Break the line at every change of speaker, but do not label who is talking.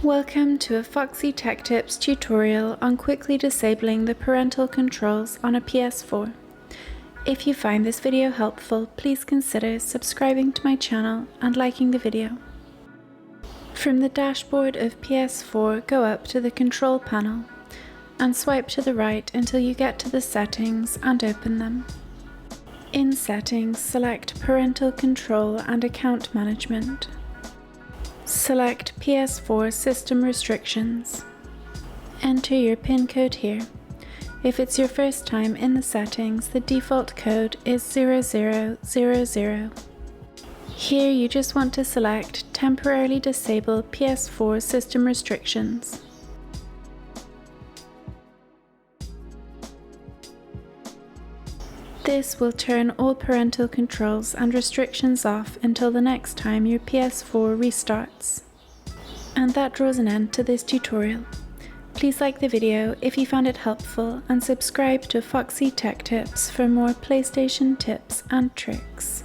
Welcome to a Foxy Tech Tips tutorial on quickly disabling the parental controls on a PS4. If you find this video helpful, please consider subscribing to my channel and liking the video. From the dashboard of PS4, go up to the control panel and swipe to the right until you get to the settings and open them. In settings, select parental control and account management. Select PS4 system restrictions. Enter your PIN code here. If it's your first time in the settings, the default code is 0000. Here you just want to select temporarily disable PS4 system restrictions. This will turn all parental controls and restrictions off until the next time your PS4 restarts. And that draws an end to this tutorial. Please like the video if you found it helpful and subscribe to Foxy Tech Tips for more PlayStation tips and tricks.